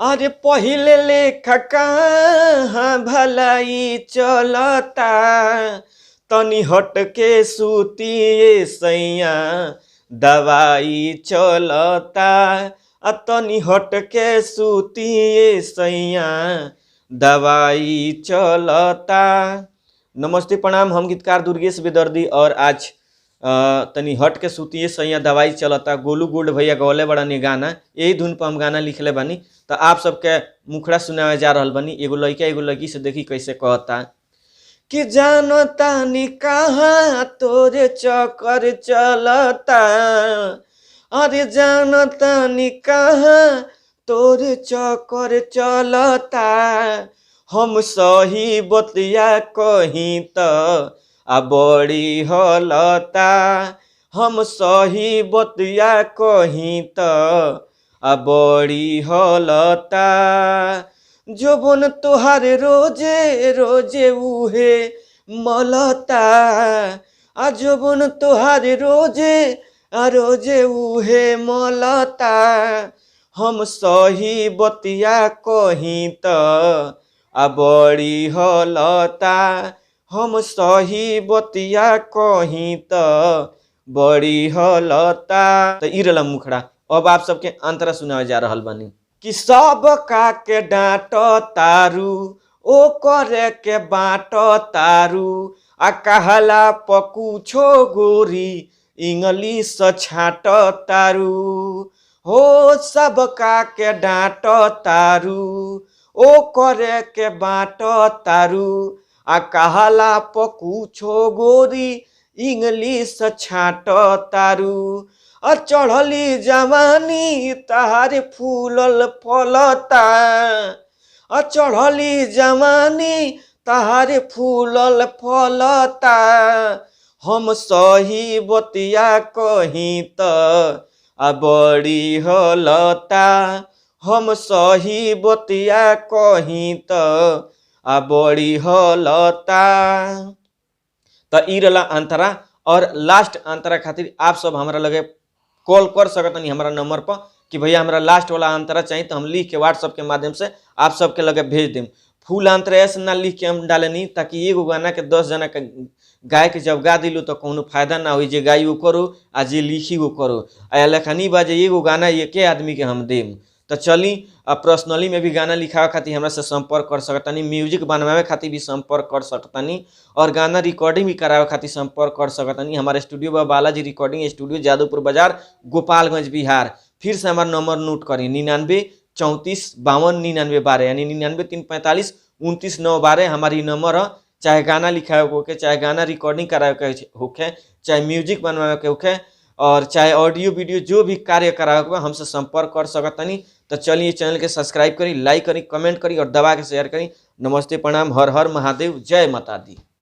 अरे पहिले लेखा कहाँ भलाई चलता, तनी हट के सुतिए सैया दवाई चलता। तनी हट के सुतिए सैया दवाई चलता। नमस्ते प्रणाम, हम गीतकार दुर्गेश बेदर्दी और आज तनी हट के सुतिए सैया दवाई चलता गोलू गोल्ड भैया गौले बड़ा गाना, यही धुन पर हम गाना लिखले बानी। तो आप सबके मुखड़ा सुनावे जा रहल बानी। एगो लड़का एगो लड़की से देखी कैसे कहता कि जानो तानी कहाँ तोरे चक्कर चलता, अरे जानो तानी कहाँ तोरे चक्कर चलता। हम सही बतिया कहीं त बड़ी हलता, हम सही बतिया कहीं त बड़ी हलता। जोबन तोहार रोजे रोजे उहे मलता, जोबन तोहार रोजे रोजे उहे मलता। हम सही बतिया कहीं त बड़ी हलता, हम सही बतिया कहीं त बड़ी हलता। तो ई रहला मुखड़ा। अब आप सबके अंतरा सुनावे जा रहल बानी कि सब का के डांट तारू ओ करे के बाट तारू, कहला पकुछो गोरी इंग्लिश छाट तारू। हो सब का के डांट तारू ओ करे के बाट तारू, कहला पकुछो गोरी इंग्लिश छाट तारू। चढ़ली जवानी तहारे फूलल फलता, चढ़ली जवानी तहारे फूलल फलता। हम सही बतिया कहीं त बड़ी हलता, हम सही बतिया कहीं त बड़ी हलता। तो ई रहला अंतरा। और लास्ट अंतरा खातिर आप सब हमरा लगे कॉल कर सकतनी हमारा नंबर पर कि भैया हमरा लास्ट वाला अंतरा चाहिए, तो हम लिख के व्हाट्सएप के माध्यम से आप सबके लगे भेज देम। फुल अंतरा ऐसे ना लिख के हम डालेनी ताकि एगो गाना के 10 जना के गाय के जब गा दिलू तो कोनो फायदा ना हो, जे गाई वो करो आ जे लिखी वो करो। आ लेखनी बाजे एगो गाना एके आदमी के हम देम। तो चली पर्सनली में भी गाना लिखावे खातिर हमरा से संपर्क कर सकतनी, म्यूजिक बनवावे खातिर भी संपर्क कर सकतनी, और गाना रिकॉर्डिंग भी करावे खातिर संपर्क कर सकतनी। हमारे स्टूडियो बा बालाजी रिकॉर्डिंग स्टूडियो, जादवपुर बाजार, गोपालगंज, बिहार। फिर से हमारा नंबर नोट करी 99 34 52 99 12, यानी 99 345 29 9 12 हमारी नंबर है। चाहे गाना लिखावे के होके, चाहे गाना रिकॉर्डिंग करावे के होके, चाहे म्यूजिक बनवावे के होके, और चाहे ऑडियो वीडियो जो भी कार्य करावे के हमसे संपर्क कर सकतनी। तो चलिए चैनल के सब्सक्राइब करी, लाइक करी, कमेंट करी और दबा के शेयर करी। नमस्ते प्रणाम, हर हर महादेव, जय माता दी।